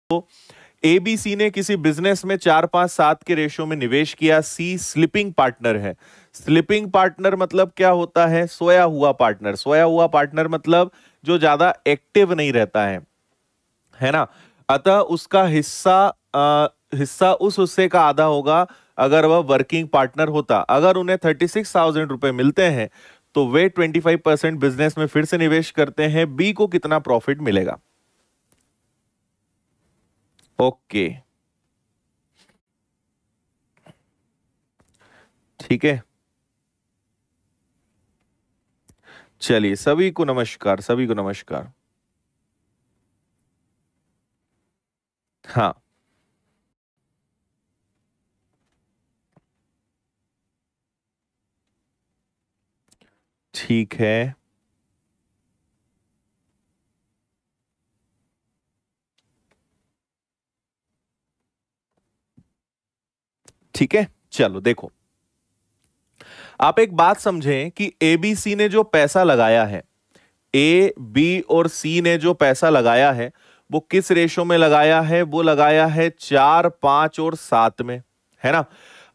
A B C ने किसी business में 4-5-7 के रेशो में निवेश किया। सी स्लीपिंग पार्टनर है। स्लीपिंग पार्टनर मतलब क्या होता है? सोया हुआ पार्टनर। सोया हुआ पार्टनर मतलब जो ज्यादा एक्टिव नहीं रहता है ना। अतः उसका हिस्सा उस हिस्से का आधा होगा अगर वह वर्किंग पार्टनर होता। अगर उन्हें 36,000 रुपए मिलते हैं तो वे 25% बिजनेस में फिर से निवेश करते हैं। बी को कितना प्रॉफिट मिलेगा? ओके, ठीक है। चलिए, सभी को नमस्कार, सभी को नमस्कार। हाँ, ठीक है, ठीक है। चलो देखो, आप एक बात समझें कि एबीसी ने जो पैसा लगाया है, ए बी और सी ने जो पैसा लगाया है वो किस रेशो में लगाया है? वो लगाया है 4, 5 और 7 में, है ना।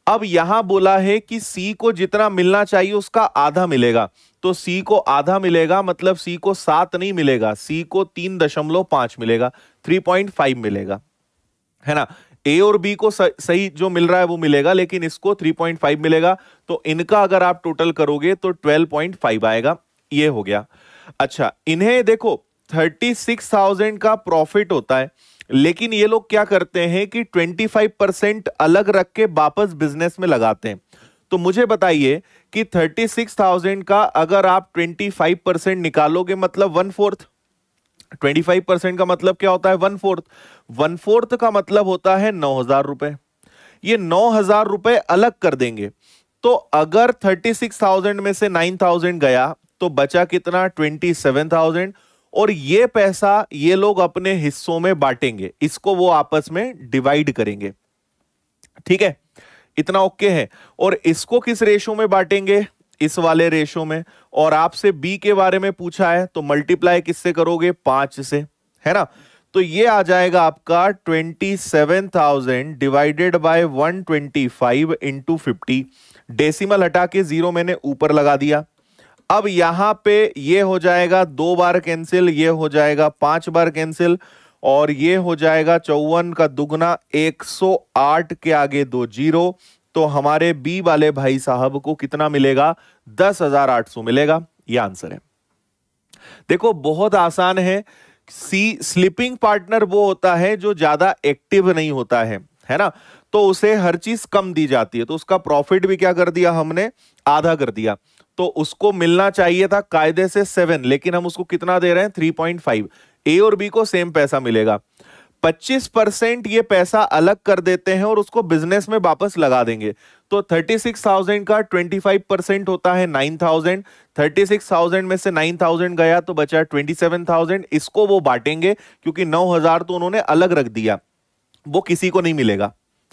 अब यहां बोला है कि सी को जितना मिलना चाहिए उसका आधा मिलेगा। तो सी को आधा मिलेगा मतलब सी को 7 नहीं मिलेगा, सी को 3.5 मिलेगा, 3.5 मिलेगा, है ना। ए और बी को सही जो मिल रहा है वो मिलेगा, लेकिन इसको 3.5 मिलेगा। तो इनका अगर आप टोटल करोगे तो 12.5 आएगा। ये हो गया। अच्छा, इन्हें देखो 36,000 का प्रॉफिट होता है, लेकिन ये लोग क्या करते हैं कि 25% अलग रख के वापस बिजनेस में लगाते हैं। तो मुझे बताइए कि 36,000 का अगर आप 25% निकालोगे मतलब 1/4। 25% का मतलब क्या होता है? 1/4। 1/4 का मतलब होता है 9,000 रुपए। ये 9,000 रुपए अलग कर देंगे। तो अगर 36,000 में से 9,000 गया तो बचा कितना? 27,000। और ये पैसा ये लोग अपने हिस्सों में बांटेंगे, इसको वो आपस में डिवाइड करेंगे। ठीक है, इतना ओके है। और इसको किस रेशो में बांटेंगे? इस वाले रेशो में। और आपसे बी के बारे में पूछा है तो मल्टीप्लाई किससे करोगे? 5 से, है ना। तो ये आ जाएगा आपका 27,000 डिवाइडेड बाय 125 इंटू 50। डेसिमल हटा के जीरो मैंने ऊपर लगा दिया। अब यहां पे ये हो जाएगा 2 बार कैंसिल, ये हो जाएगा 5 बार कैंसिल, और ये हो जाएगा 54 का दुगना 108 के आगे 2 जीरो। तो हमारे बी वाले भाई साहब को कितना मिलेगा? 10,800 मिलेगा। ये आंसर है। देखो, बहुत आसान है। सी स्लीपिंग पार्टनर वो होता है जो ज्यादा एक्टिव नहीं होता है ना। तो उसे हर चीज कम दी जाती है, तो उसका प्रॉफिट भी क्या कर दिया हमने? आधा कर दिया। तो उसको मिलना चाहिए था कायदे से 7, लेकिन हम उसको कितना दे रहे हैं? 3.5। ए और बी को सेम पैसा मिलेगा। 25% ये पैसा अलग कर देते हैं और उसको बिजनेस में वापस लगा देंगे। तो 36,000 का 25% होता है 9,000। 36,000 में से 9,000 गया तो बचा 27,000। इसको वो बांटेंगे क्योंकि 9,000 तो उन्होंने अलग रख दिया, वो किसी को नहीं मिलेगा,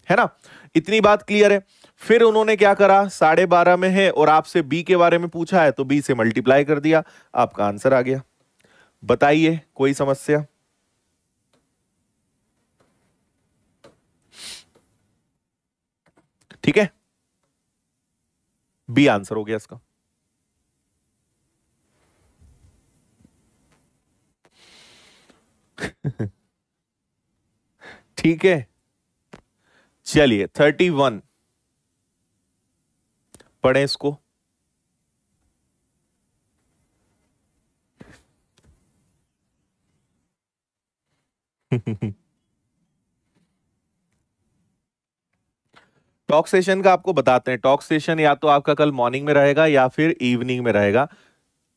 है ना। इतनी बात क्लियर है। फिर उन्होंने क्या करा? 12.5 में है और आपसे बी के बारे में पूछा है तो बी से मल्टीप्लाई कर दिया, आपका आंसर आ गया। बताइए, कोई समस्या? ठीक है, बी आंसर हो गया इसका। ठीक है, चलिए 31 पढ़े इसको। टॉक सेशन का आपको बताते हैं। टॉक सेशन या तो आपका कल मॉर्निंग में रहेगा या फिर इवनिंग में रहेगा।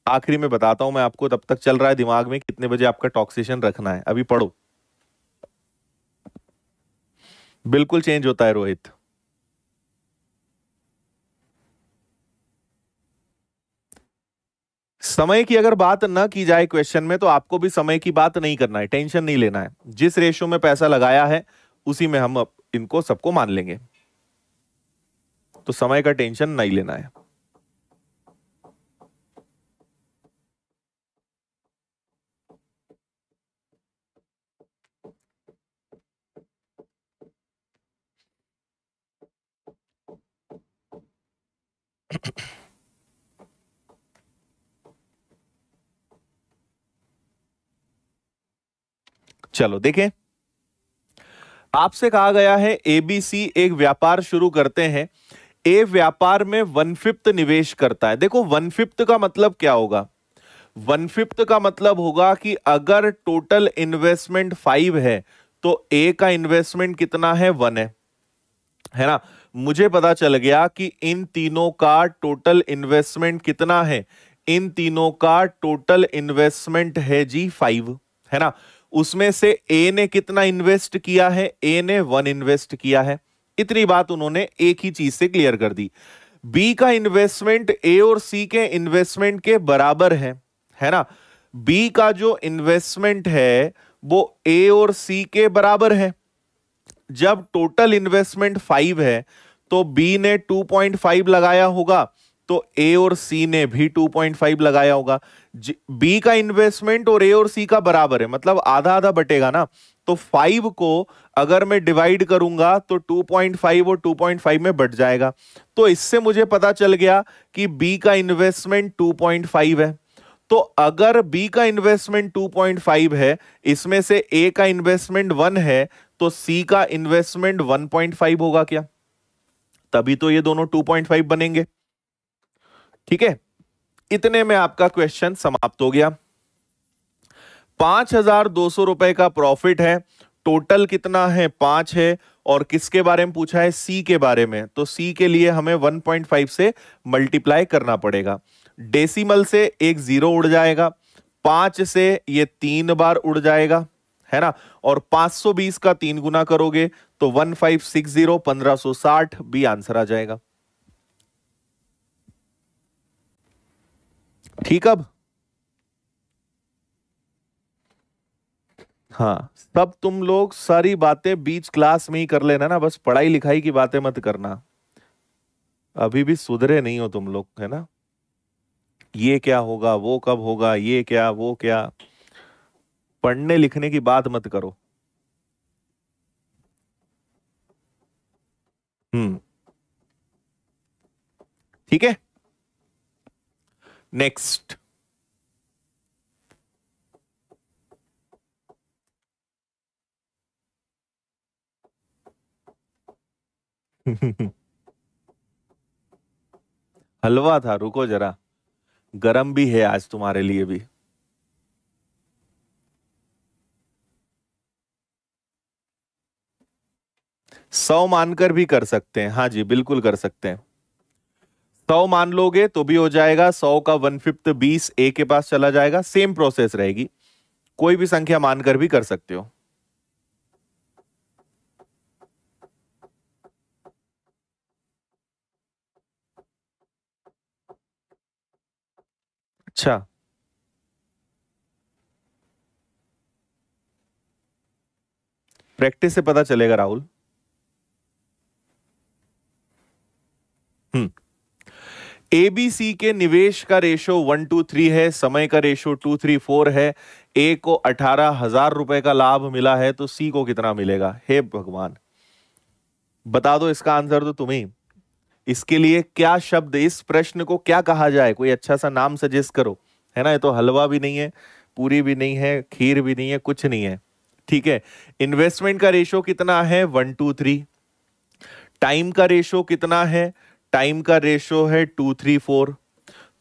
आखिरी में बताता हूं मैं आपको, तब तक चल रहा है दिमाग में कितने बजे आपका टॉक सेशन रखना है। अभी पढ़ो। बिल्कुल चेंज होता है रोहित। समय की अगर बात ना की जाए क्वेश्चन में तो आपको भी समय की बात नहीं करना है, टेंशन नहीं लेना है। जिस रेशो में पैसा लगाया है उसी में हम इनको सबको मान लेंगे। तो समय का टेंशन नहीं लेना है। चलो देखें, आपसे कहा गया है एबीसी एक व्यापार शुरू करते हैं। ए व्यापार में 1/5 निवेश करता है। देखो 1/5 का मतलब क्या होगा? 1/5 का मतलब होगा कि अगर टोटल इन्वेस्टमेंट 5 है तो ए का इन्वेस्टमेंट कितना है? 1 है ना। मुझे पता चल गया कि इन तीनों का टोटल इन्वेस्टमेंट कितना है। इन तीनों का टोटल इन्वेस्टमेंट है जी 5, है ना। उसमें से ए ने कितना इन्वेस्ट किया है? ए ने 1 इन्वेस्ट किया है। इतनी बात उन्होंने एक ही चीज से क्लियर कर दी। बी का इन्वेस्टमेंट ए और सी के इन्वेस्टमेंट के बराबर है ना। बी का जो इन्वेस्टमेंट है वो ए और सी के बराबर है। जब टोटल इन्वेस्टमेंट 5 है तो बी ने 2.5 लगाया होगा, तो ए और सी ने भी 2.5 लगाया होगा। बी का इन्वेस्टमेंट और ए और सी का बराबर है, मतलब आधा आधा बटेगा ना। तो 5 को अगर मैं डिवाइड करूंगा तो 2.5 और 2.5 में बट जाएगा। तो इससे मुझे पता चल गया कि बी का इन्वेस्टमेंट 2.5 है। तो अगर बी का इन्वेस्टमेंट 2.5 है, इसमें से ए का इन्वेस्टमेंट 1 है, तो सी का इन्वेस्टमेंट 1.5 होगा क्या? तभी तो ये दोनों 2.5 बनेंगे। ठीक है, इतने में आपका क्वेश्चन समाप्त हो गया। 5,200 रुपए का प्रॉफिट है। टोटल कितना है? 5 है। और किसके बारे में पूछा है? सी के बारे में। तो सी के लिए हमें 1.5 से मल्टीप्लाई करना पड़ेगा। डेसिमल से एक जीरो उड़ जाएगा, 5 से ये 3 बार उड़ जाएगा, है ना। और 520 का 3 गुना करोगे तो 1560, 1560 भी आंसर आ जाएगा। ठीक, अब हाँ, सब तुम लोग सारी बातें बीच क्लास में ही कर लेना ना, बस पढ़ाई लिखाई की बातें मत करना। अभी भी सुधरे नहीं हो तुम लोग, है ना। ये क्या होगा, वो कब होगा, ये क्या वो क्या, पढ़ने लिखने की बात मत करो। हम्म, ठीक है। नेक्स्ट। हलवा था, रुको जरा, गरम भी है आज तुम्हारे लिए भी। 100 मानकर भी कर सकते हैं, हाँ जी बिल्कुल कर सकते हैं। 100 मान लोगे तो भी हो जाएगा। 100 का 1/5 20 ए के पास चला जाएगा। सेम प्रोसेस रहेगी, कोई भी संख्या मानकर भी कर सकते हो। अच्छा, प्रैक्टिस से पता चलेगा राहुल। हम्म, एबीसी के निवेश का रेशो 1:3 है, समय का रेशो 234 है। ए को 18,000 रुपए का लाभ मिला है, तो सी को कितना मिलेगा? हे भगवान, बता दो इसका आंसर तो तुम्हें। इसके लिए क्या शब्द, इस प्रश्न को क्या कहा जाए? कोई अच्छा सा नाम सजेस्ट करो, है ना। ये तो हलवा भी नहीं है, पूरी भी नहीं है, खीर भी नहीं है, कुछ नहीं है। ठीक है, इन्वेस्टमेंट का रेशो कितना है? 1:3। टाइम का रेशो कितना है? टाइम का रेशो है 234।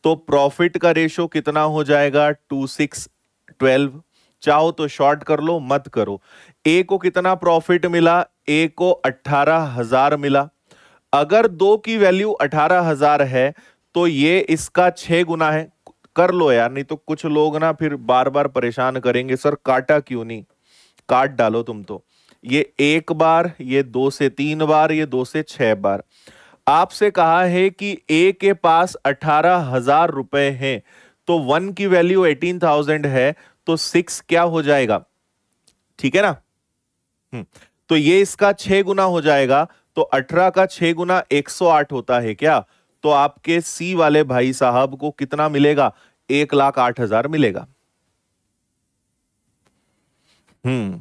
तो प्रॉफिट का रेशो कितना हो जाएगा? 2612। चाहो तो शॉर्ट कर लो, मत करो। ए को कितना प्रॉफिट मिला? ए को 18,000 मिला। अगर दो की वैल्यू 18,000 है तो ये इसका 6 गुना है। कर लो यार, नहीं तो कुछ लोग ना फिर बार बार परेशान करेंगे, सर काटा क्यों नहीं। काट डालो तुम तो। ये 1 बार, ये 2 से 3 बार, ये 2 से 6 बार। आपसे कहा है कि ए के पास 18,000 रुपए हैं, तो 1 की वैल्यू 18,000 है, तो 6 क्या हो जाएगा? ठीक है ना। हम्म, तो ये इसका 6 गुना हो जाएगा। तो 18 का 6 गुना 108 होता है क्या? तो आपके सी वाले भाई साहब को कितना मिलेगा? 1,08,000 मिलेगा। हम्म,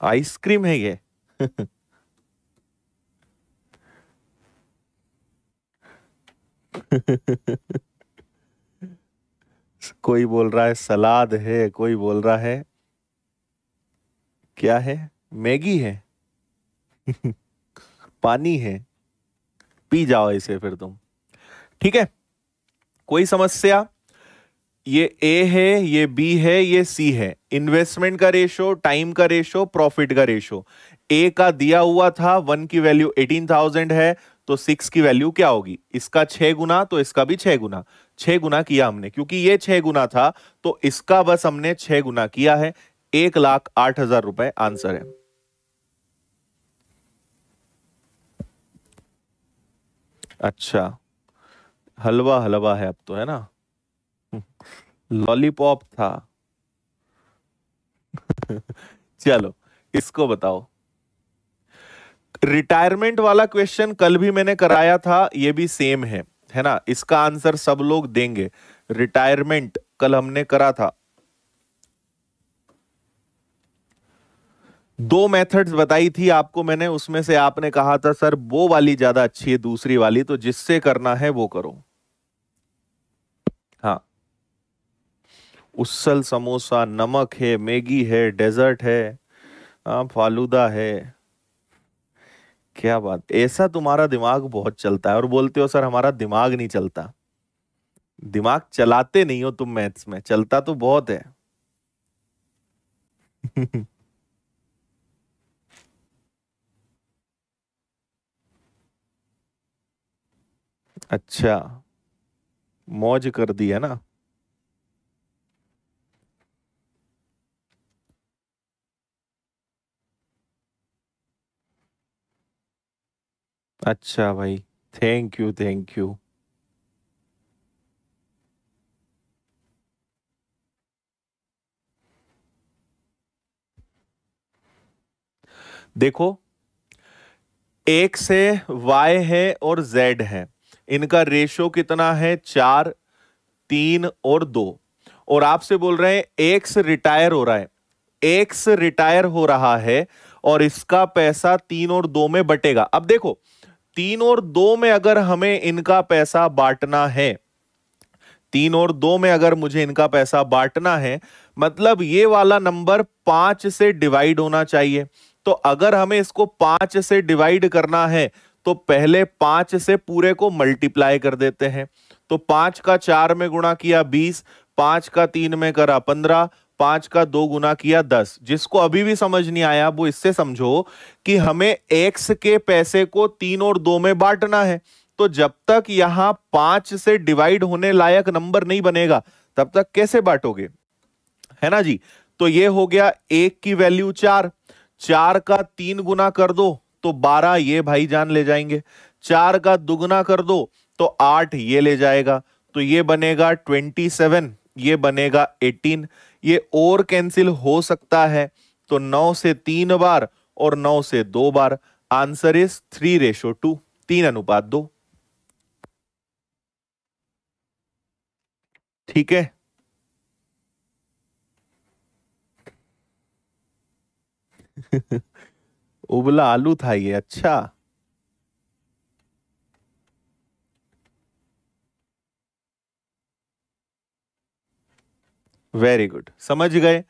आइसक्रीम है ये। कोई बोल रहा है सलाद है, कोई बोल रहा है क्या है? मैगी है? पानी है? पी जाओ इसे फिर तुम। ठीक है, कोई समस्या? ये ए है, ये बी है, ये सी है। इन्वेस्टमेंट का रेशो, टाइम का रेशो, प्रॉफिट का रेशो। ए का दिया हुआ था 1 की वैल्यू 18,000 है, तो 6 की वैल्यु क्या होगी? इसका 6 गुना, तो इसका भी 6 गुना। 6 गुना किया हमने, क्योंकि ये 6 गुना था तो इसका बस हमने 6 गुना किया है। 1,08,000 रुपए आंसर है। अच्छा, हलवा हलवा है अब तो, है ना? लॉलीपॉप था। चलो, इसको बताओ। रिटायरमेंट वाला क्वेश्चन कल भी मैंने कराया था, ये भी सेम है ना? इसका आंसर सब लोग देंगे। रिटायरमेंट कल हमने करा था। दो मेथड्स बताई थी आपको मैंने, उसमें से आपने कहा था सर वो वाली ज्यादा अच्छी है दूसरी वाली, तो जिससे करना है वो करो। हाँ, उसल समोसा, नमक है, मैगी है, डेजर्ट है, हाँ फालूदा है। क्या बात, ऐसा तुम्हारा दिमाग बहुत चलता है और बोलते हो सर हमारा दिमाग नहीं चलता। दिमाग चलाते नहीं हो तुम मैथ्स में, चलता तो बहुत है। अच्छा, मौज कर दी है ना? अच्छा भाई, थैंक यू थैंक यू। देखो, एक्स है, वाई है और जेड है। इनका रेशो कितना है? 4, 3 और 2। और आपसे बोल रहे हैं एक्स रिटायर हो रहा है। एक्स रिटायर हो रहा है और इसका पैसा 3 और 2 में बटेगा। अब देखो, 3 और 2 में अगर हमें इनका पैसा बांटना है, 3 और 2 में अगर मुझे इनका पैसा बांटना है, मतलब ये वाला नंबर 5 से डिवाइड होना चाहिए। तो अगर हमें इसको 5 से डिवाइड करना है तो पहले 5 से पूरे को मल्टीप्लाई कर देते हैं। तो 5 का 4 में गुणा किया 20, 5 का 3 में करा 15, 5 का 2 गुना किया 10। जिसको अभी भी समझ नहीं आया वो इससे समझो कि हमें एक्स के पैसे को 3 और 2 में बांटना है। तो जब तक यहां 5 से डिवाइड होने लायक नंबर नहीं बनेगा तब तक कैसे बांटोगे? है ना जी? तो ये हो गया, एक की वैल्यू 4, 4 का 3 गुना कर दो तो 12, ये भाईजान ले जाएंगे। 4 का दुगुना कर दो तो 8, ये ले जाएगा। तो ये बनेगा 27, ये बनेगा 18। ये और कैंसिल हो सकता है, तो 9 से 3 बार और 9 से 2 बार। Answer is 3:2, 3:2। ठीक है। उबला आलू था ये, अच्छा। वेरी गुड, समझ गए।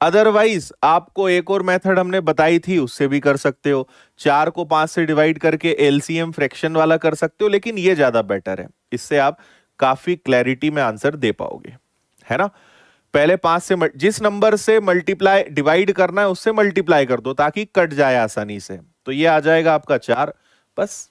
अदरवाइज आपको एक और मेथड हमने बताई थी, उससे भी कर सकते हो। 4 को 5 से डिवाइड करके एलसीएम फ्रैक्शन वाला कर सकते हो, लेकिन ये ज्यादा बेटर है। इससे आप काफी क्लैरिटी में आंसर दे पाओगे, है ना? पहले 5 से जिस नंबर से मल्टीप्लाई डिवाइड करना है उससे मल्टीप्लाई कर दो ताकि कट जाए आसानी से। तो ये आ जाएगा आपका 4, बस।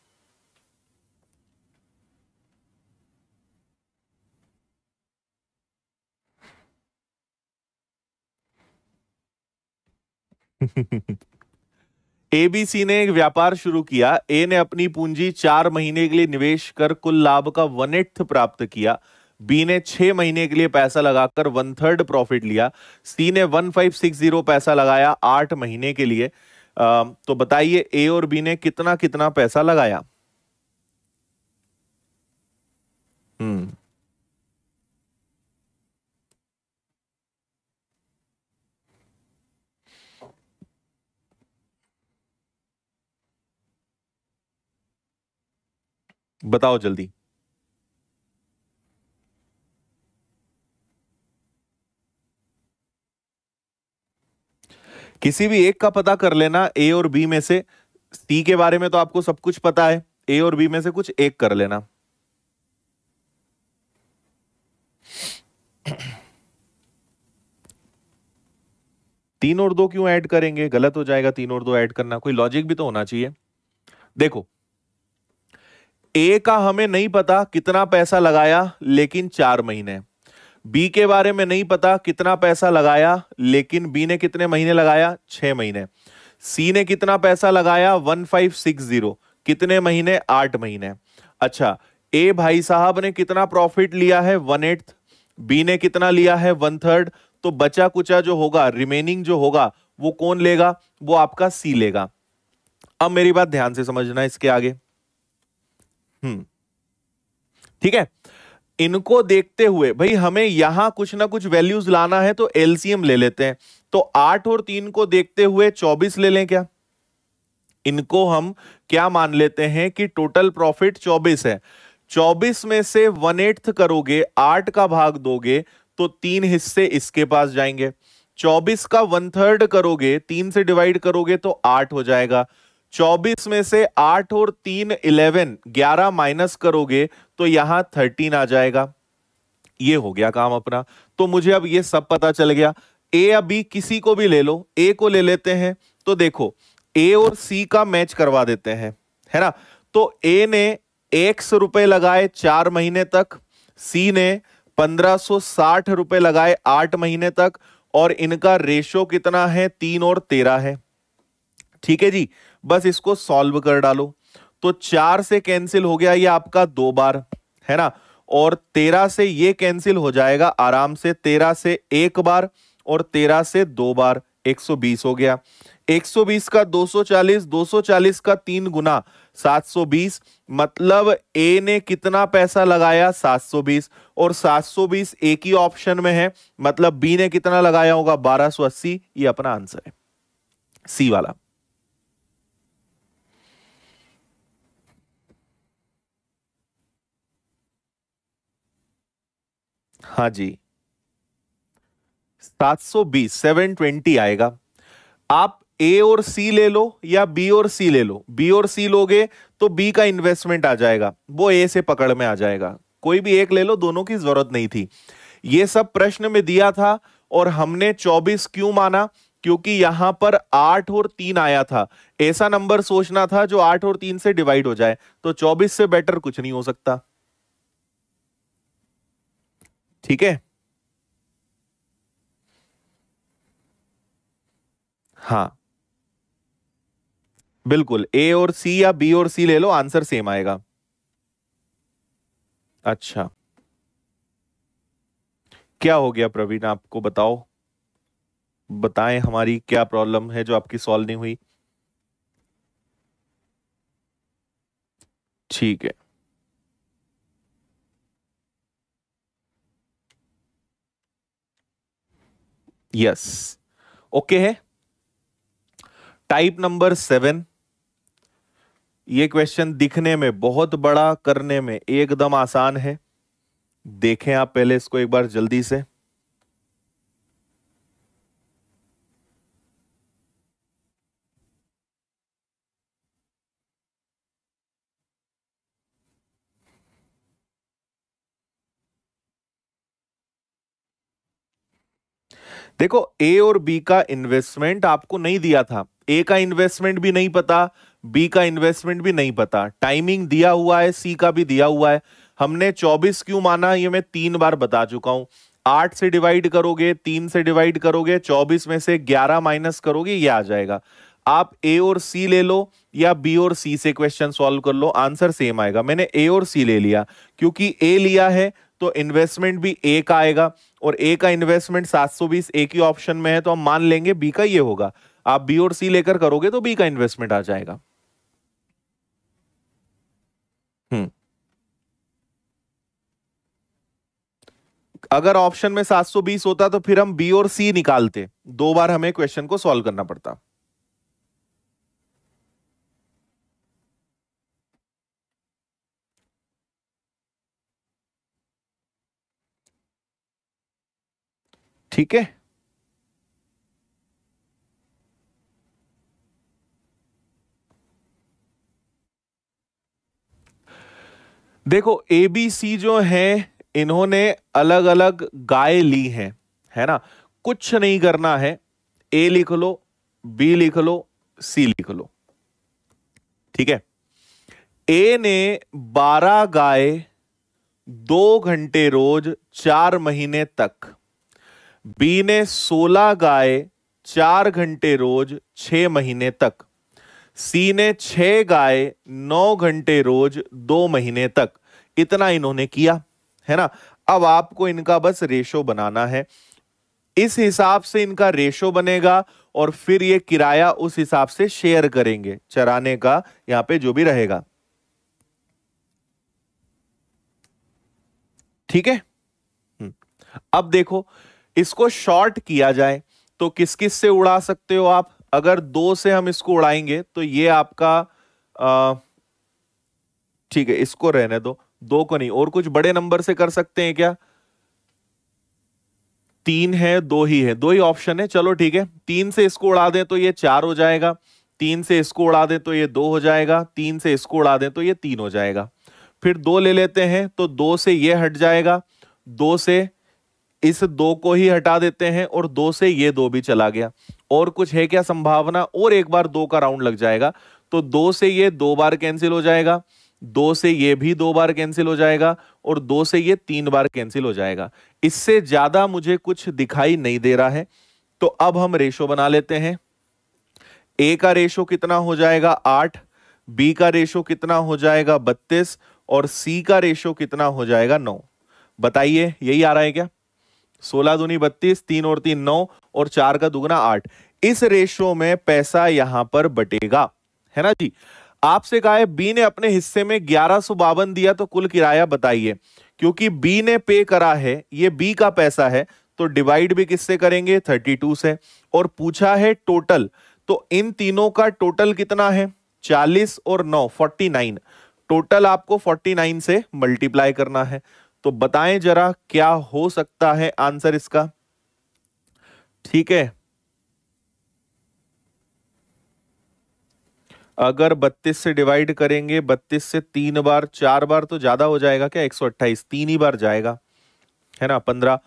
एबीसी ने एक व्यापार शुरू किया। ए ने अपनी पूंजी 4 महीने के लिए निवेश कर कुल लाभ का 1/8 प्राप्त किया। बी ने 6 महीने के लिए पैसा लगाकर 1/3 प्रॉफिट लिया। सी ने 1560 पैसा लगाया 8 महीने के लिए। तो बताइए ए और बी ने कितना कितना पैसा लगाया? हम्म। बताओ जल्दी। किसी भी एक का पता कर लेना, ए और बी में से। सी के बारे में तो आपको सब कुछ पता है, ए और बी में से कुछ एक कर लेना। तीन और दो क्यों ऐड करेंगे, गलत हो जाएगा तीन और दो ऐड करना, कोई लॉजिक भी तो होना चाहिए। देखो, ए का हमें नहीं पता कितना पैसा लगाया लेकिन 4 महीने, बी के बारे में नहीं पता कितना पैसा लगाया लेकिन बी ने कितने महीने लगाया, 6 महीने। सी ने कितना पैसा लगाया, 1560, कितने महीने, 8 महीने। अच्छा, ए भाई साहब ने कितना प्रॉफिट लिया है, 1/8, बी ने कितना लिया है, 1/3। तो बचा कुचा जो होगा, रिमेनिंग जो होगा, वो कौन लेगा, वो आपका सी लेगा। अब मेरी बात ध्यान से समझना इसके आगे। ठीक है, इनको देखते हुए भाई हमें यहां कुछ ना कुछ वैल्यूज लाना है, तो एलसीएम ले लेते हैं। तो 8 और 3 को देखते हुए 24 ले लें क्या? इनको हम क्या मान लेते हैं कि टोटल प्रॉफिट 24 है। 24 में से 1/8 करोगे, 8 का भाग दोगे, तो 3 हिस्से इसके पास जाएंगे। 24 का 1/3 करोगे, 3 से डिवाइड करोगे तो 8 हो जाएगा। 24 में से 8 और 3 11, 11 माइनस करोगे तो यहां 13 आ जाएगा। ये हो गया काम अपना। तो मुझे अब ये सब पता चल गया। ए या बी किसी को भी ले लो, ए को ले लेते हैं। तो देखो, ए और सी का मैच करवा देते हैं, है ना। तो ए ने ₹100 लगाए 4 महीने तक, सी ने 1560 लगाए 8 महीने तक, और इनका रेशो कितना है, 3 और 13 है। ठीक है जी, बस इसको सॉल्व कर डालो। तो 4 से कैंसिल हो गया ये आपका 2 बार, है ना। और 13 से ये कैंसिल हो जाएगा आराम से, 13 से 1 बार और 13 से 2 बार, 120 हो गया। 120 का 240, 240 का 3 गुना 720, मतलब ए ने कितना पैसा लगाया, 720, और 720 एक ही ऑप्शन में है, मतलब बी ने कितना लगाया होगा, 1280। ये अपना आंसर है, सी वाला। हाँ जी, 720, 720 आएगा। आप ए और सी ले लो या बी और सी ले लो, बी और सी लोगे तो बी का इन्वेस्टमेंट आ जाएगा, वो ए से पकड़ में आ जाएगा। कोई भी एक ले लो, दोनों की जरूरत नहीं थी। ये सब प्रश्न में दिया था, और हमने 24 क्यों माना, क्योंकि यहां पर 8 और 3 आया था। ऐसा नंबर सोचना था जो 8 और 3 से डिवाइड हो जाए, तो 24 से बेटर कुछ नहीं हो सकता। ठीक है, हाँ बिल्कुल, ए और सी या बी और सी ले लो, आंसर सेम आएगा। अच्छा, क्या हो गया प्रवीण, आपको बताओ, बताएं हमारी क्या प्रॉब्लम है जो आपकी सॉल्व नहीं हुई। ठीक है, यस, ओके है। टाइप नंबर 7, ये क्वेश्चन दिखने में बहुत बड़ा, करने में एकदम आसान है। देखें आप पहले इसको एक बार जल्दी से। देखो, ए और बी का इन्वेस्टमेंट आपको नहीं दिया था, ए का इन्वेस्टमेंट भी नहीं पता, बी का इन्वेस्टमेंट भी नहीं पता, टाइमिंग दिया हुआ है, सी का भी दिया हुआ है। हमने 24 क्यों माना, ये मैं 3 बार बता चुका हूं। 8 से डिवाइड करोगे, 3 से डिवाइड करोगे, 24 में से 11 माइनस करोगे, ये आ जाएगा। आप ए और सी ले लो या बी और सी से क्वेश्चन सॉल्व कर लो, आंसर सेम आएगा। मैंने ए और सी ले लिया, क्योंकि ए लिया है तो इन्वेस्टमेंट भी ए का आएगा, और ए का इन्वेस्टमेंट 720 एक ही ऑप्शन में है, तो हम मान लेंगे बी का ये होगा। आप बी और सी लेकर करोगे तो बी का इन्वेस्टमेंट आ जाएगा। हम्म, अगर ऑप्शन में 720 होता तो फिर हम बी और सी निकालते, 2 बार हमें क्वेश्चन को सॉल्व करना पड़ता। ठीक है, देखो एबीसी जो है, इन्होंने अलग अलग गाय ली है ना। कुछ नहीं करना है, ए लिख लो, बी लिख लो, सी लिख लो, ठीक है। ए ने 12 गाय 2 घंटे रोज 4 महीने तक, बी ने 16 गाय 4 घंटे रोज 6 महीने तक, सी ने 6 गाय 9 घंटे रोज 2 महीने तक। इतना इन्होंने किया है ना। अब आपको इनका बस रेशो बनाना है, इस हिसाब से इनका रेशो बनेगा और फिर ये किराया उस हिसाब से शेयर करेंगे, चराने का यहां पे जो भी रहेगा, ठीक है। अब देखो इसको शॉर्ट किया जाए तो किस किस से उड़ा सकते हो आप। अगर 2 से हम इसको उड़ाएंगे तो ये आपका ठीक है, इसको रहने दो, 2 को नहीं। और कुछ बड़े नंबर से कर सकते हैं क्या? 3 है, 2 ही है, 2 ही ऑप्शन है। चलो ठीक है, 3 से इसको उड़ा दें तो ये 4 हो जाएगा, 3 से इसको उड़ा दें तो ये 2 हो जाएगा, 3 से इसको उड़ा दें तो ये 3 हो जाएगा। फिर 2 ले लेते हैं तो 2 से ये हट जाएगा, 2 से इस 2 को ही हटा देते हैं और 2 से ये 2 भी चला गया। और कुछ है क्या संभावना? और एक बार 2 का राउंड लग जाएगा तो 2 से ये 2 बार कैंसिल हो जाएगा, 2 से ये भी 2 बार कैंसिल हो जाएगा और 2 से ये 3 बार कैंसिल हो जाएगा। इससे ज्यादा मुझे कुछ दिखाई नहीं दे रहा है। तो अब हम रेशो बना लेते हैं। ए का रेशो कितना हो जाएगा? 8, बी का रेशो कितना हो जाएगा? 32 और सी का रेशो कितना हो जाएगा? 9। बताइए, यही आ रहा है क्या? 16 दूनी 32, 3 और 3 9 और 4 का दुगना 8। इस रेशो में पैसा यहां पर बटेगा, है ना जी। आपसे कहा है बी ने अपने हिस्से में 1152 दिया तो कुल किराया बताइए। क्योंकि बी ने पे करा है, ये बी का पैसा है, तो डिवाइड भी किससे करेंगे? 32 से। और पूछा है टोटल, तो इन तीनों का टोटल कितना है? 40 और 9 49। टोटल आपको 49 से मल्टीप्लाई करना है। तो बताएं जरा क्या हो सकता है आंसर इसका? ठीक है, अगर 32 से डिवाइड करेंगे, 32 से 3 बार, 4 बार तो ज्यादा हो जाएगा क्या? 128, 3 ही बार जाएगा, है ना। 15।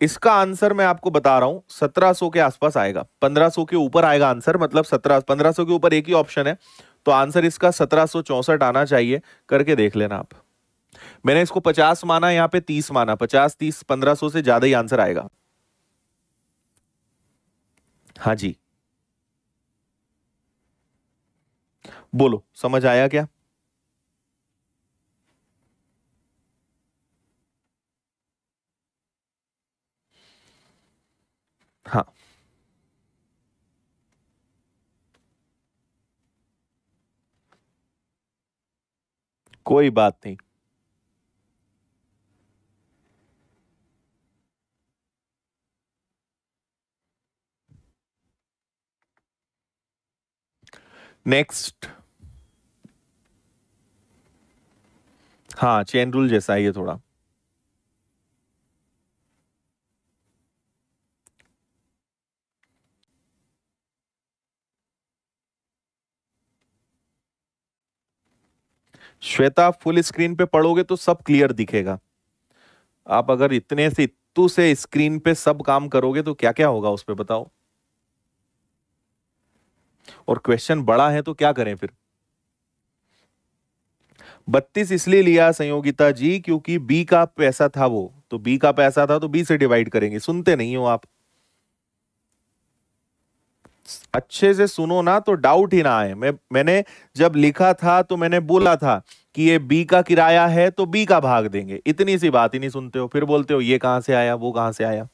इसका आंसर मैं आपको बता रहा हूं 1700 के आसपास आएगा, 1500 के ऊपर आएगा आंसर। मतलब 1500 के ऊपर एक ही ऑप्शन है, तो आंसर इसका 1764 आना चाहिए। करके देख लेना आप। मैंने इसको 50 माना, यहां पे 30 माना, 50 30 1500 से ज्यादा ही आंसर आएगा। हाँ जी, बोलो समझ आया क्या? हाँ, कोई बात नहीं। नेक्स्ट। हाँ, चेन रूल जैसा ही है थोड़ा। श्वेता, फुल स्क्रीन पे पढ़ोगे तो सब क्लियर दिखेगा। आप अगर इतने से इत्तू से स्क्रीन पे सब काम करोगे तो क्या क्या होगा उस पे बताओ। और क्वेश्चन बड़ा है तो क्या करें फिर? 32 इसलिए लिया संयोगिता जी क्योंकि बी का पैसा था, वो तो बी का पैसा था तो बी से डिवाइड करेंगे। सुनते नहीं हो आप, अच्छे से सुनो ना तो डाउट ही ना आए। मैंने जब लिखा था तो मैंने बोला था कि ये बी का किराया है तो बी का भाग देंगे। इतनी सी बात ही नहीं सुनते हो, फिर बोलते हो ये कहां से आया, वो कहां से आया।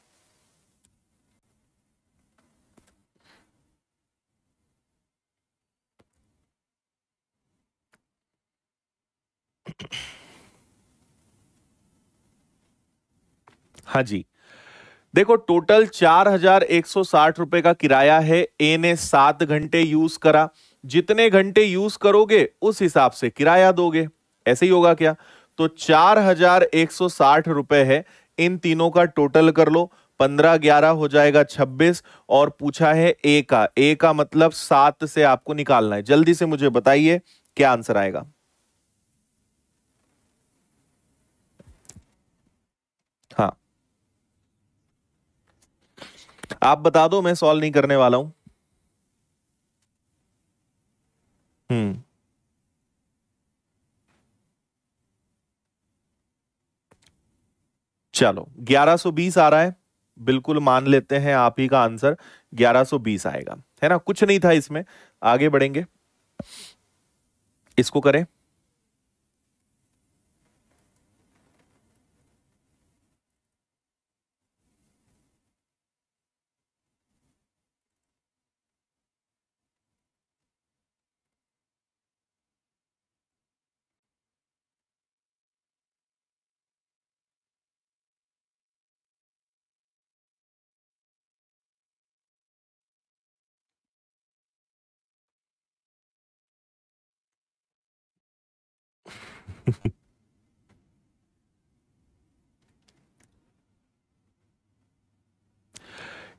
हाँ जी, देखो टोटल 4160 रुपए का किराया है। ए ने 7 घंटे यूज करा, जितने घंटे यूज करोगे उस हिसाब से किराया दोगे। ऐसे ही होगा क्या? तो 4160 रुपए है, इन तीनों का टोटल कर लो, 15 11 हो जाएगा 26। और पूछा है ए का, ए का मतलब 7 से आपको निकालना है। जल्दी से मुझे बताइए क्या आंसर आएगा। आप बता दो, मैं सॉल्व नहीं करने वाला हूं। हम्म। चलो 1120 आ रहा है। बिल्कुल मान लेते हैं आप ही का आंसर 1120 आएगा, है ना, कुछ नहीं था इसमें। आगे बढ़ेंगे, इसको करें।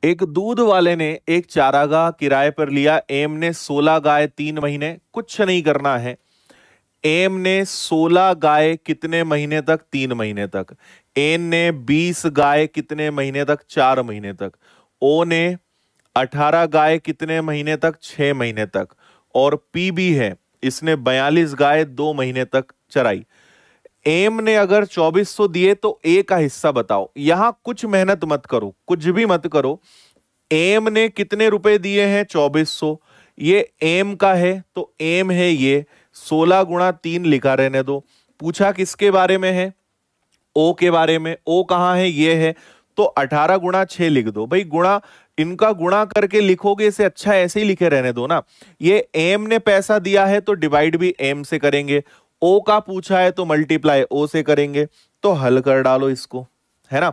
एक दूध वाले ने एक चारागाह किराए पर लिया। एम ने 16 गाय 3 महीने, कुछ नहीं करना है। एम ने 16 गाय कितने महीने तक? 3 महीने तक। एन ने 20 गाय कितने महीने तक? 4 महीने तक। ओ ने 18 गाय कितने महीने तक? 6 महीने तक। और पी भी है, इसने 42 गाय 2 महीने तक चराई। एम ने अगर 2400 दिए तो ए का हिस्सा बताओ। यहां कुछ मेहनत मत करो, कुछ भी मत करो। एम ने कितने रुपए दिए हैं? 2400। ये एम का है तो एम है ये। 16 × 3 लिखा रहने दो। पूछा किसके बारे में है? ओ के बारे में। ओ कहां है? ये है। तो 18 × 6 लिख दो भाई। गुणा, इनका गुणा करके लिखोगे इसे, अच्छा ऐसे ही लिखे रहने दो ना। ये एम ने पैसा दिया है तो डिवाइड भी एम से करेंगे। ओ का पूछा है तो मल्टीप्लाई ओ से करेंगे। तो हल कर डालो इसको, है ना।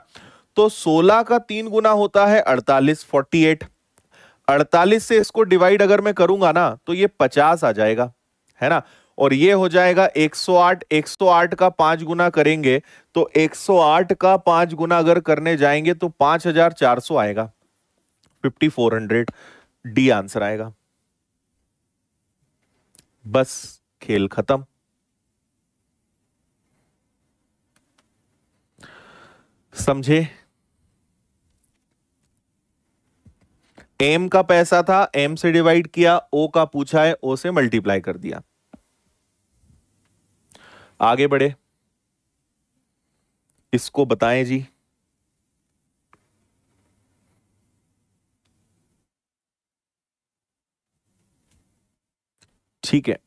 तो 16 का 3 गुना होता है 48, 48। 48 से इसको डिवाइड अगर मैं करूंगा ना तो ये 50 आ जाएगा, है ना। और ये हो जाएगा 108। 108 का 5 गुना करेंगे तो 108 का 5 गुना अगर करने जाएंगे तो 5400 आएगा। 5400 डी आंसर आएगा। बस, खेल खत्म। समझे? एम का पैसा था, एम से डिवाइड किया। ओ का पूछा है, ओ से मल्टीप्लाई कर दिया। आगे बढ़े, इसको बताएं जी। ठीक है।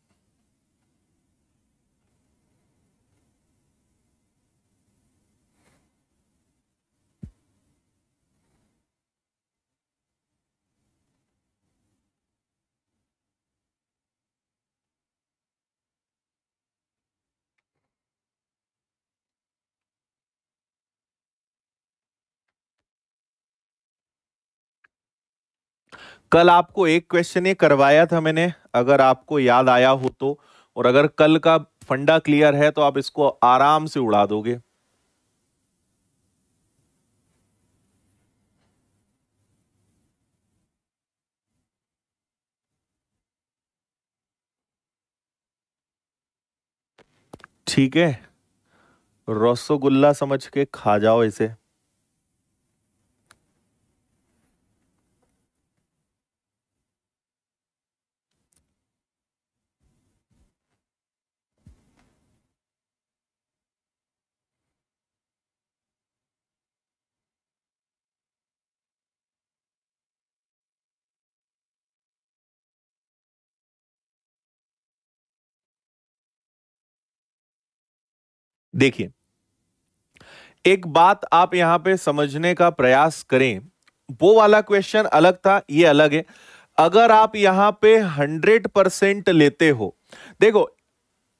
कल आपको एक क्वेश्चन ये करवाया था मैंने, अगर आपको याद आया हो तो। और अगर कल का फंडा क्लियर है तो आप इसको आराम से उड़ा दोगे। ठीक है, रसगुल्ला समझ के खा जाओ इसे। देखिए, एक बात आप यहां पे समझने का प्रयास करें। वो वाला क्वेश्चन अलग था, ये अलग है। अगर आप यहां पे 100% लेते हो, देखो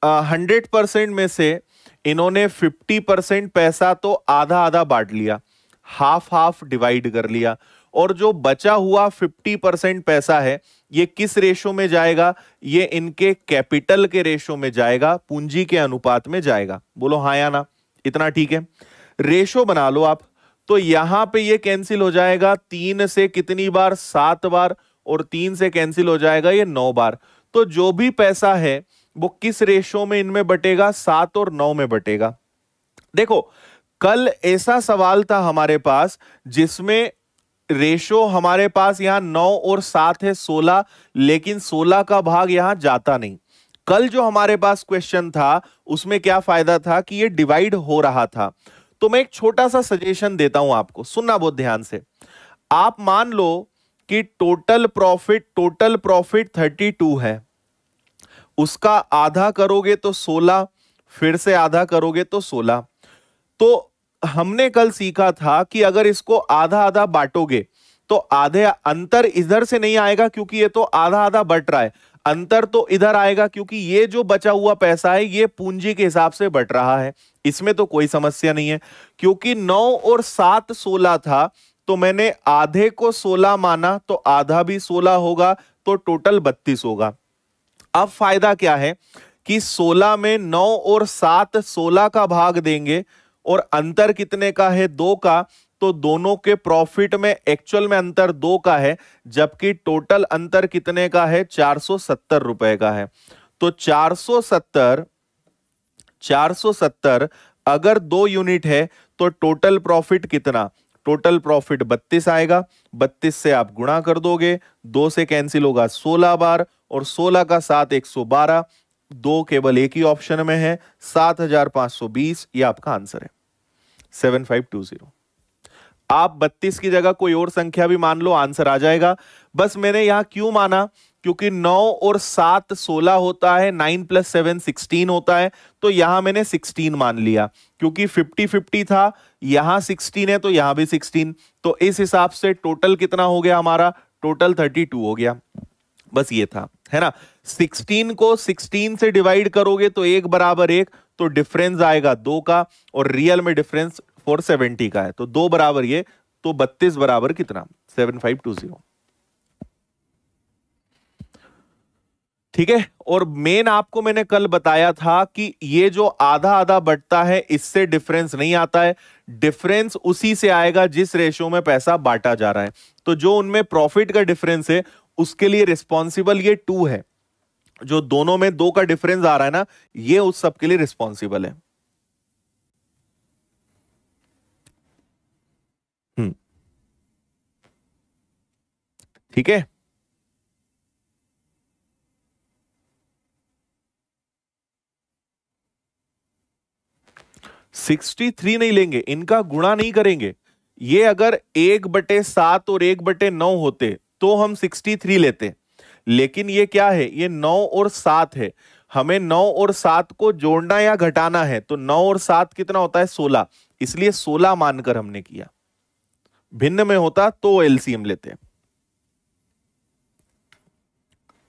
100% में से इन्होंने 50% पैसा तो आधा आधा बांट लिया, हाफ हाफ डिवाइड कर लिया। और जो बचा हुआ 50% पैसा है, ये किस रेशो में जाएगा? ये इनके कैपिटल के रेशो में जाएगा, पूंजी के अनुपात में जाएगा। बोलो हाँ या ना। इतना ठीक है, रेशो बना लो आप। तो यहां पे ये कैंसिल हो जाएगा 3 से कितनी बार? 7 बार। और 3 से कैंसिल हो जाएगा ये 9 बार। तो जो भी पैसा है वो किस रेशो में इनमें बटेगा? 7 और 9 में बटेगा। देखो, कल ऐसा सवाल था हमारे पास जिसमें रेशो हमारे पास यहां 9 और 7 है 16, लेकिन 16 का भाग यहां जाता नहीं। कल जो हमारे पास क्वेश्चन था उसमें क्या फायदा था कि ये डिवाइड हो रहा था। तो मैं एक छोटा सा सजेशन देता हूं आपको, सुनना बहुत ध्यान से। आप मान लो कि टोटल प्रॉफिट 32 है, उसका आधा करोगे तो 16, फिर से आधा करोगे तो 16। तो हमने कल सीखा था कि अगर इसको आधा आधा बांटोगे तो आधे अंतर इधर से नहीं आएगा, क्योंकि ये तो आधा आधा बट रहा है। अंतर तो इधर आएगा क्योंकि ये जो बचा हुआ पैसा है ये पूंजी के हिसाब से बट रहा है। इसमें तो कोई समस्या नहीं है, क्योंकि 9 और 7 16 था, तो मैंने आधे को 16 माना तो आधा भी 16 होगा, तो टोटल 32 होगा। अब फायदा क्या है कि 16 में 9 और 7 16 का भाग देंगे, और अंतर कितने का है? 2 का। तो दोनों के प्रॉफिट में एक्चुअल में अंतर 2 का है, जबकि टोटल अंतर कितने का है? 470 रुपए का है। तो 470 अगर 2 यूनिट है तो टोटल प्रॉफिट कितना? टोटल प्रॉफिट 32 आएगा। 32 से आप गुणा कर दोगे, 2 से कैंसिल होगा 16 बार, और 16 का 7 112, दो केवल एक ही ऑप्शन में है, 7520 ये आपका आंसर है, 7520। आप 32 की जगह कोई और संख्या भी मान लो, आंसर आ जाएगा। बस मैंने यहां क्यों माना? क्योंकि 9 और 7 16 होता है, 9 + 7 16 होता है, तो यहां मैंने 16 मान लिया। क्योंकि 50-50 था, यहां 16 है तो यहां भी 16, तो इस हिसाब से टोटल कितना हो गया हमारा? टोटल 32 हो गया। बस ये था, है ना। 16 को 16 से डिवाइड करोगे तो 1 बराबर 1, तो डिफरेंस आएगा 2 का, और रियल में डिफरेंस 470 का है, तो 2 बराबर ये, तो 32 बराबर कितना? 7520। ठीक है। और मेन आपको मैंने कल बताया था कि ये जो आधा आधा बटता है इससे डिफरेंस नहीं आता है, डिफरेंस उसी से आएगा जिस रेशो में पैसा बांटा जा रहा है। तो जो उनमें प्रॉफिट का डिफरेंस है उसके लिए रिस्पॉन्सिबल ये 2 है। जो दोनों में 2 का डिफरेंस आ रहा है ना, ये उस सब के लिए रिस्पॉन्सिबल है। हम्म। ठीक है। 63 नहीं लेंगे, इनका गुणा नहीं करेंगे। ये अगर 1/7 और 1/9 होते तो हम 63 लेते, लेकिन ये क्या है? ये 9 और 7 है। हमें 9 और 7 को जोड़ना या घटाना है, तो 9 और 7 कितना होता है? 16, इसलिए 16 मानकर हमने किया। भिन्न में होता तो एलसीएम लेते।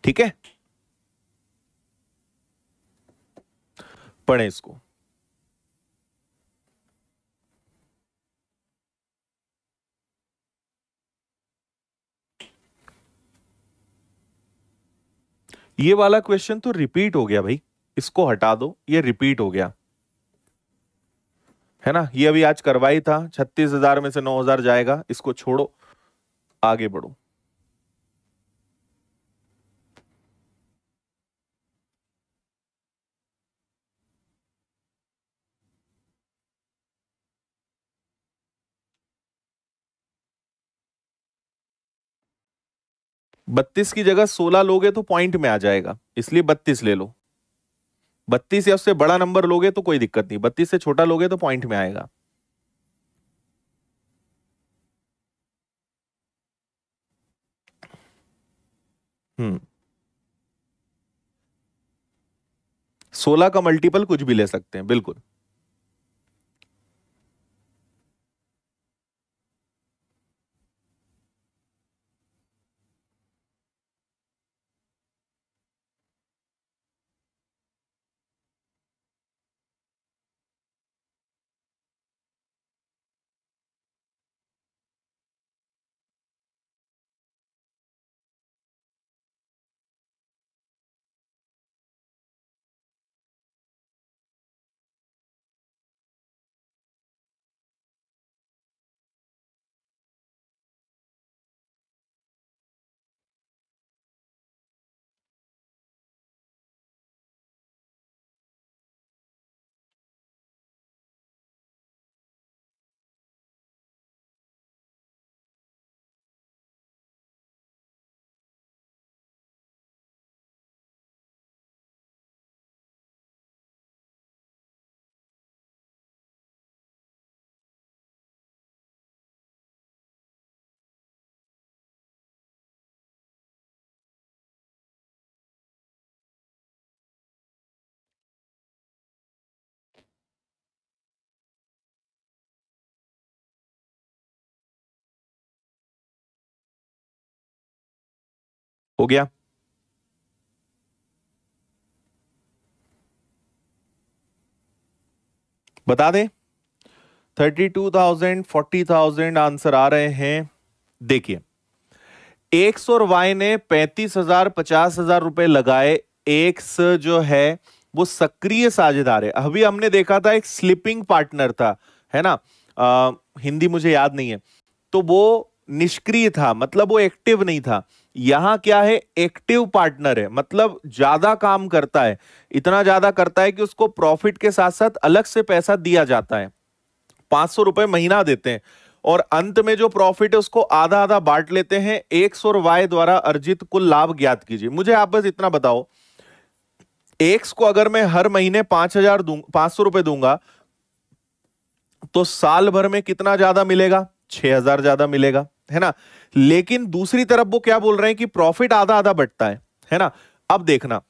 ठीक है, पढ़ें इसको। ये वाला क्वेश्चन तो रिपीट हो गया भाई, इसको हटा दो, ये रिपीट हो गया है ना। ये अभी आज करवाई था, 36,000 में से 9,000 जाएगा, इसको छोड़ो, आगे बढ़ो। बत्तीस की जगह 16 लोगे तो पॉइंट में आ जाएगा, इसलिए 32 ले लो। 32 या उससे बड़ा नंबर लोगे तो कोई दिक्कत नहीं, 32 से छोटा लोगे तो पॉइंट में आएगा। हम्म। 16 का मल्टीपल कुछ भी ले सकते हैं, बिल्कुल। हो गया। बता दें 32,000 40,000 आंसर आ रहे हैं। देखिए एक्स और वाई ने 35,000 50,000 रुपए लगाए। एक्स जो है वो सक्रिय साझेदार है। अभी हमने देखा था एक स्लिपिंग पार्टनर था, है ना, हिंदी मुझे याद नहीं है, तो वो निष्क्रिय था, मतलब वो एक्टिव नहीं था। यहां क्या है, एक्टिव पार्टनर है, मतलब ज्यादा काम करता है, इतना ज्यादा करता है कि उसको प्रॉफिट के साथ साथ अलग से पैसा दिया जाता है। 500 रुपए महीना देते हैं और अंत में जो प्रॉफिट है उसको आधा आधा बांट लेते हैं। एक्स और वाई द्वारा अर्जित कुल लाभ ज्ञात कीजिए। मुझे आप बस इतना बताओ, एक्स को अगर मैं हर महीने 500 रुपए दूंगा तो साल भर में कितना ज्यादा मिलेगा, 6,000 ज्यादा मिलेगा, है ना। लेकिन दूसरी तरफ वो क्या बोल रहे हैं कि प्रॉफिट आधा आधा बटता है ना। अब देखना,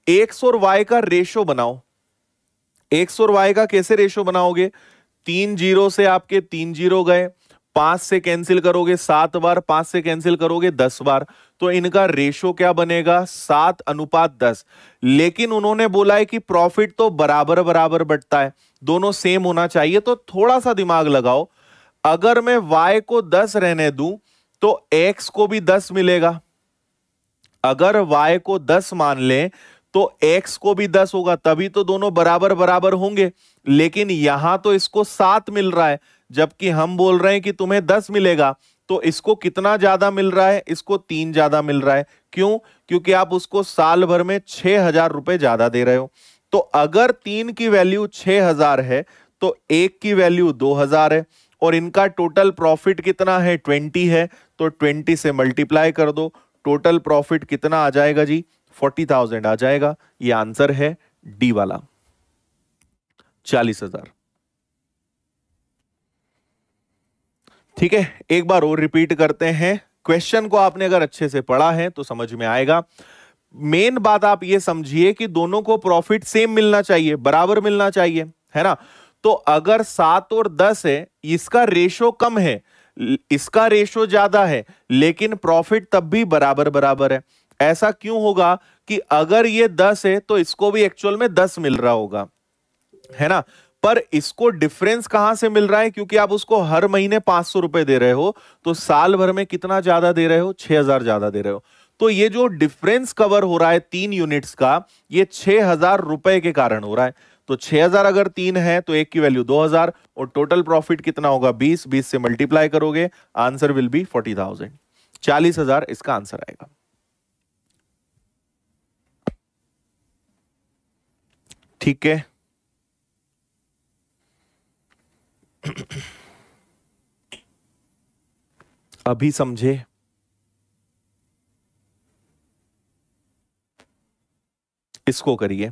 एक्स और वाई का रेशो बनाओ। एक्स और वाई का कैसे रेशो बनाओगे, 3 जीरो से आपके 3 जीरो गए, 5 से कैंसिल करोगे 7 बार, 5 से कैंसिल करोगे 10 बार, तो इनका रेशो क्या बनेगा, 7:10। लेकिन उन्होंने बोला है कि प्रॉफिट तो बराबर बराबर बटता है, दोनों सेम होना चाहिए। तो थोड़ा सा दिमाग लगाओ, अगर मैं y को 10 रहने दूं तो x को भी 10 मिलेगा। अगर y को 10 मान लें तो x को भी 10 होगा, तभी तो दोनों बराबर बराबर होंगे। लेकिन यहां तो इसको 7 मिल रहा है, जबकि हम बोल रहे हैं कि तुम्हें 10 मिलेगा। तो इसको कितना ज्यादा मिल रहा है, इसको 3 ज्यादा मिल रहा है। क्यों, क्योंकि आप उसको साल भर में 6,000 रुपए ज्यादा दे रहे हो। तो अगर 3 की वैल्यू 6,000 है तो 1 की वैल्यू 2,000 है, और इनका टोटल प्रॉफिट कितना है, 20 है, तो 20 से मल्टीप्लाई कर दो। टोटल प्रॉफिट कितना आ जाएगा जी, 40,000 आ जाएगा। ये आंसर है डी वाला, 40,000। ठीक है, एक बार और रिपीट करते हैं। क्वेश्चन को आपने अगर अच्छे से पढ़ा है तो समझ में आएगा। मेन बात आप ये समझिए कि दोनों को प्रॉफिट सेम मिलना चाहिए, बराबर मिलना चाहिए, है ना। तो अगर 7 और 10 है, इसका रेशो कम है, इसका रेशो ज्यादा है, लेकिन प्रॉफिट तब भी बराबर बराबर है। ऐसा क्यों होगा कि अगर ये 10 है तो इसको भी एक्चुअल में 10 मिल रहा होगा, है ना। पर इसको डिफरेंस कहां से मिल रहा है, क्योंकि आप उसको हर महीने 500 रुपए दे रहे हो, तो साल भर में कितना ज्यादा दे रहे हो, 6,000 ज्यादा दे रहे हो। तो ये जो डिफरेंस कवर हो रहा है 3 यूनिट्स का, ये 6,000 रुपए के कारण हो रहा है। तो 6,000 अगर 3 है तो एक की वैल्यू 2,000, और टोटल प्रॉफिट कितना होगा, 20 से मल्टीप्लाई करोगे, आंसर विल बी 40,000, 40,000 इसका आंसर आएगा। ठीक है, अभी समझे। इसको करिए।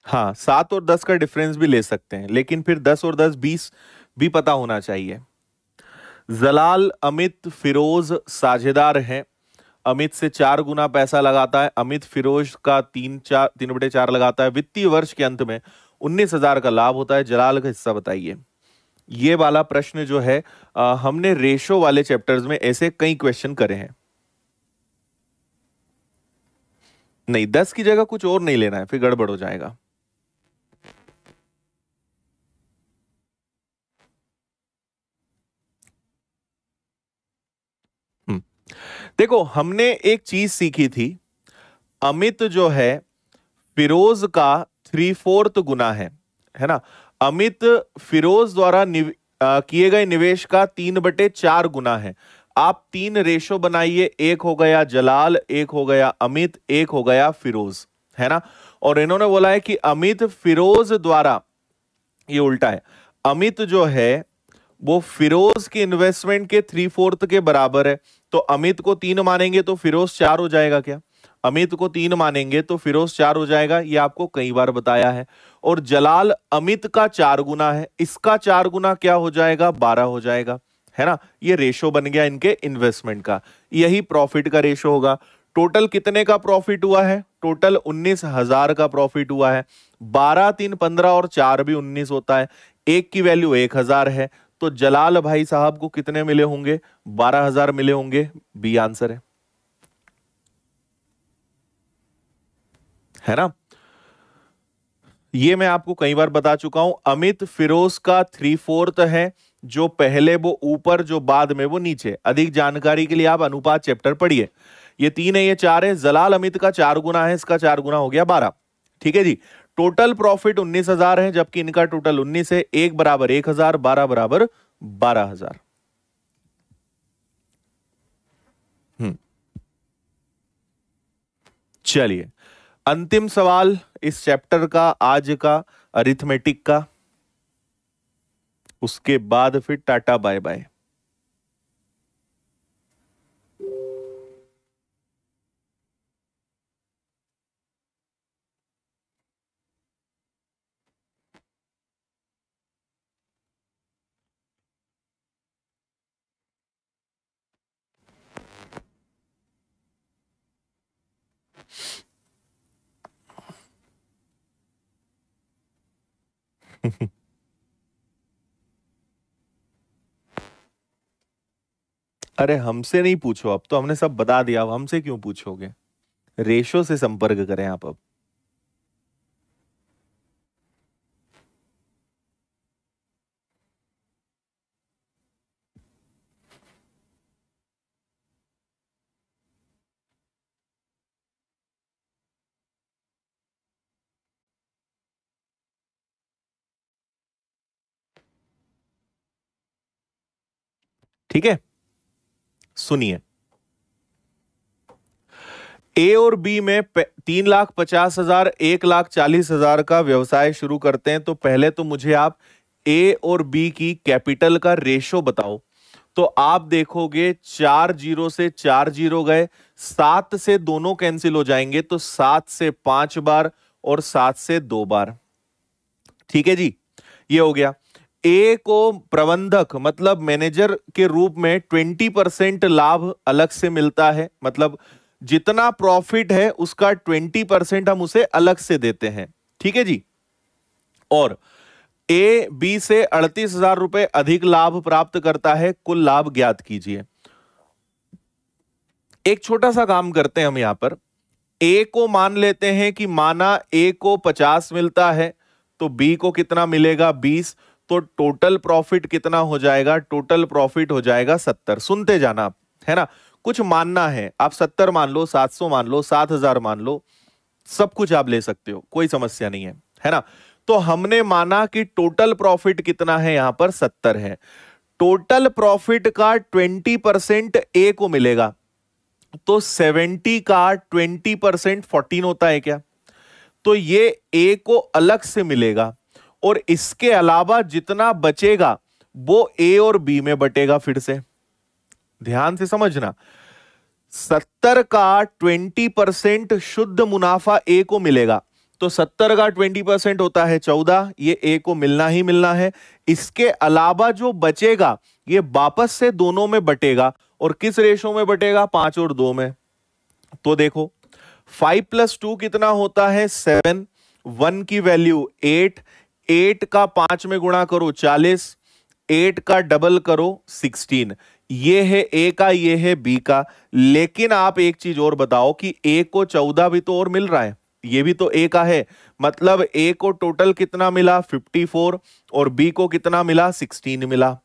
हाँ, 7 और 10 का डिफरेंस भी ले सकते हैं, लेकिन फिर 10 और 10 20 भी पता होना चाहिए। जलाल अमित फिरोज साझेदार हैं। अमित से 4 गुना पैसा लगाता है। अमित फिरोज का 3/4 लगाता है। वित्तीय वर्ष के अंत में 19,000 का लाभ होता है। जलाल का हिस्सा बताइए। ये वाला प्रश्न जो है, हमने रेशो वाले चैप्टर्स में ऐसे कई क्वेश्चन करे हैं। नहीं, 10 की जगह कुछ और नहीं लेना है, फिर गड़बड़ हो जाएगा। देखो, हमने एक चीज सीखी थी, अमित जो है फिरोज का 3/4 गुना है ना। अमित फिरोज द्वारा किए गए निवेश का 3/4 गुना है। आप 3 रेशो बनाइए, एक हो गया जलाल, एक हो गया अमित, एक हो गया फिरोज, है ना। और इन्होंने बोला है कि अमित फिरोज द्वारा, ये उल्टा है, अमित जो है वो फिरोज के इन्वेस्टमेंट के 3/4 के बराबर है। तो अमित को 3 मानेंगे तो फिरोज 4 हो जाएगा क्या, अमित को 3 मानेंगे तो फिरोज 4 हो जाएगा। ये आपको कई बार बताया है। और जलाल अमित का 4 गुना है, इसका 4 गुना क्या हो जाएगा, 12 हो जाएगा, है ना। ये रेशो बन गया इनके इन्वेस्टमेंट का, यही प्रॉफिट का रेशो होगा। टोटल कितने का प्रॉफिट हुआ है, टोटल 19,000 का प्रॉफिट हुआ है। 12 3 15 और 4 भी 19 होता है, एक की वैल्यू 1,000 है, तो जलाल भाई साहब को कितने मिले होंगे, 12,000 मिले होंगे। बी आंसर है ना। ये मैं आपको कई बार बता चुका हूं। अमित फिरोज का 3/4 है, जो पहले वो ऊपर, जो बाद में वो नीचे। अधिक जानकारी के लिए आप अनुपात चैप्टर पढ़िए। ये 3 है, ये 4 है। जलाल अमित का 4 गुना है, इसका 4 गुना हो गया 12। ठीक है जी। टोटल प्रॉफिट 19,000 है, जबकि इनका टोटल 19 है। 1 बराबर 1,000, 12 बराबर 12,000। चलिए, अंतिम सवाल इस चैप्टर का, आज का अरिथमेटिक का। उसके बाद फिर टाटा बाय बाय। अरे हमसे नहीं पूछो, अब तो हमने सब बता दिया, अब हमसे क्यों पूछोगे। रेशो से संपर्क करें आप अब। ठीक है, सुनिए। ए और बी में 3,50,000, 1,40,000 का व्यवसाय शुरू करते हैं, तो पहले तो मुझे आप ए और बी की कैपिटल का रेशो बताओ। तो आप देखोगे 4 जीरो से 4 जीरो गए, 7 से दोनों कैंसिल हो जाएंगे, तो 7 से 5 बार और 7 से 2 बार। ठीक है जी, ये हो गया। ए को प्रबंधक मतलब मैनेजर के रूप में 20% लाभ अलग से मिलता है, मतलब जितना प्रॉफिट है उसका 20% हम उसे अलग से देते हैं। ठीक है जी। और ए बी से 38,000 रुपए अधिक लाभ प्राप्त करता है, कुल लाभ ज्ञात कीजिए। एक छोटा सा काम करते हैं हम यहां पर। ए को मान लेते हैं कि माना ए को 50 मिलता है, तो बी को कितना मिलेगा, 20। तो टोटल प्रॉफिट कितना हो जाएगा, टोटल प्रॉफिट हो जाएगा 70। सुनते जाना आप, है ना। कुछ मानना है, आप 70 मान लो, 700 मान लो, 7,000 मान लो, सब कुछ आप ले सकते हो, कोई समस्या नहीं है ना। तो हमने माना कि टोटल प्रॉफिट कितना है, यहां पर 70 है। टोटल प्रॉफिट का 20% ए को मिलेगा, तो 70 का 20% 14 होता है क्या। तो ये ए को अलग से मिलेगा, और इसके अलावा जितना बचेगा वो ए और बी में बटेगा। फिर से ध्यान से समझना, 70 का 20% शुद्ध मुनाफा ए को मिलेगा, तो 70 का 20% होता है 14, ये ए को मिलना ही मिलना है। इसके अलावा जो बचेगा ये वापस से दोनों में बटेगा, और किस रेशो में बटेगा, 5 और 2 में। तो देखो 5 + 2 कितना होता है, 7, 1 की वैल्यू 8, 8 का 5 में गुणा करो 40, 8 का डबल करो 16। ये है ए का, ये है बी का। लेकिन आप एक चीज और बताओ कि ए को 14 भी तो और मिल रहा है, ये भी तो ए का है, मतलब ए को टोटल कितना मिला, 54, और बी को कितना मिला, 16 मिला,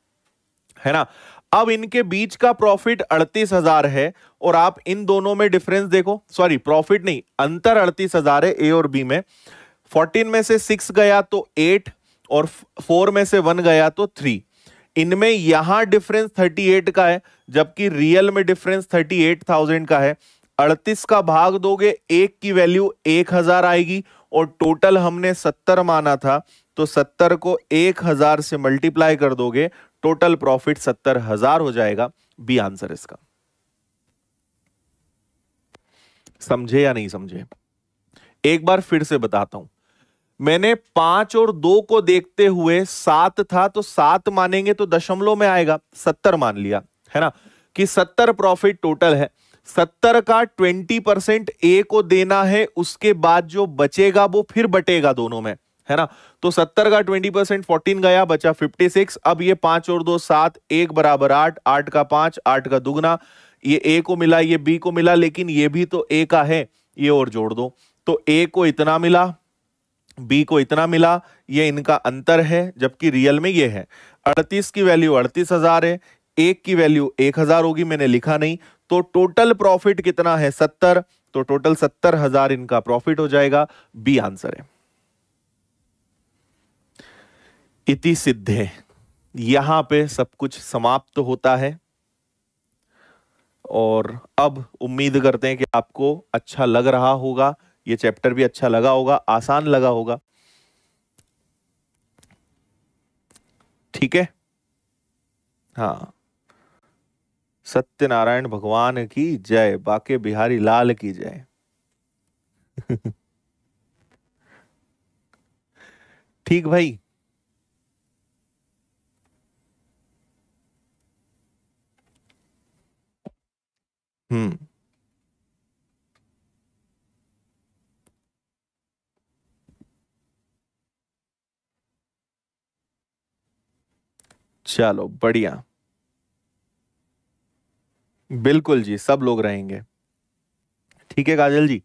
है ना। अब इनके बीच का प्रॉफिट 38,000 है, और आप इन दोनों में डिफरेंस देखो, सॉरी प्रॉफिट नहीं, अंतर 38,000 है ए और बी में। 14 में से 6 गया तो 8, और 4 में से 1 गया तो 3। इनमें यहां डिफरेंस 38 का है, जबकि रियल में डिफरेंस 38,000 का है। 38 का भाग दोगे, एक की वैल्यू 1,000 आएगी, और टोटल हमने 70 माना था, तो 70 को 1,000 से मल्टीप्लाई कर दोगे, टोटल प्रॉफिट 70,000 हो जाएगा। बी आंसर इसका। समझे या नहीं समझे, एक बार फिर से बताता हूं। मैंने 5 और 2 को देखते हुए 7 था तो 7 मानेंगे तो दशमलव में आएगा, 70 मान लिया, है ना, कि 70 प्रॉफिट टोटल है। 70 का 20% ए को देना है, उसके बाद जो बचेगा वो फिर बटेगा दोनों में, है ना। तो 70 का 20% 14 गया, बचा 56। अब ये 5 और 2 7, 1 बराबर 8, 8 का 5, 8 का दुगना, ये ए को मिला, ये बी को मिला, लेकिन ये भी तो ए का है, ये और जोड़ दो। तो ए को इतना मिला, बी को इतना मिला, ये इनका अंतर है, जबकि रियल में ये है। 38 की वैल्यू 38,000 है, एक की वैल्यू 1,000 होगी, मैंने लिखा नहीं। तो टोटल प्रॉफिट कितना है 70, तो टोटल 70,000 इनका प्रॉफिट हो जाएगा। बी आंसर है। इति सिद्धे, यहां पे सब कुछ समाप्त होता है। और अब उम्मीद करते हैं कि आपको अच्छा लग रहा होगा, ये चैप्टर भी अच्छा लगा होगा, आसान लगा होगा। ठीक है, हाँ। सत्यनारायण भगवान की जय, बाके बिहारी लाल की जय। ठीक भाई। हम्म। चलो बढ़िया। बिल्कुल जी, सब लोग रहेंगे। ठीक है काजल जी,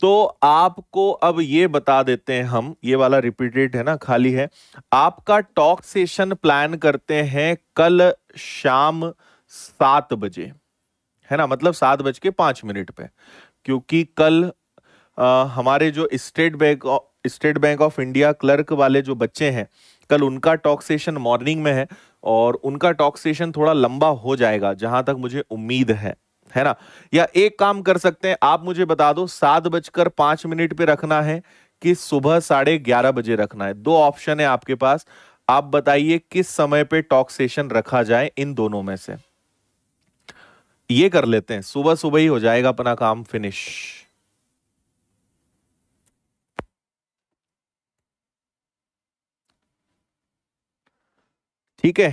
तो आपको अब ये बता देते हैं हम, ये वाला रिपीटेड है ना, खाली है। आपका टॉक सेशन प्लान करते हैं कल शाम 7 बजे, है ना, मतलब 7:05 पे, क्योंकि कल हमारे जो state bank of India clerk वाले जो बच्चे हैं, कल उनका टॉक सेशन मॉर्निंग में है, और उनका टॉक सेशन थोड़ा लंबा हो जाएगा जहां तक मुझे उम्मीद है ना। या एक काम कर सकते हैं, आप मुझे बता दो 7:05 पे रखना है कि सुबह 11:30 बजे रखना है। दो ऑप्शन है आपके पास, आप बताइए किस समय पे टॉक सेशन रखा जाए इन दोनों में से। ये कर लेते हैं, सुबह सुबह ही हो जाएगा अपना काम फिनिश। ठीक है,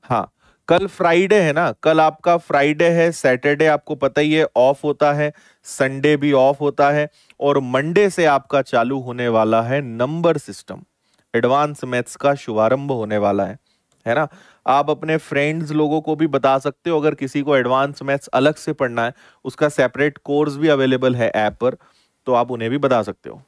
हाँ। कल फ्राइडे है ना, कल आपका फ्राइडे है, सैटरडे आपको पता ही है ऑफ होता है, संडे भी ऑफ होता है, और मंडे से आपका चालू होने वाला है नंबर सिस्टम, एडवांस मैथ्स का शुभारंभ होने वाला है ना। आप अपने फ्रेंड्स लोगों को भी बता सकते हो, अगर किसी को एडवांस मैथ्स अलग से पढ़ना है, उसका सेपरेट कोर्स भी अवेलेबल है ऐप पर, तो आप उन्हें भी बता सकते हो।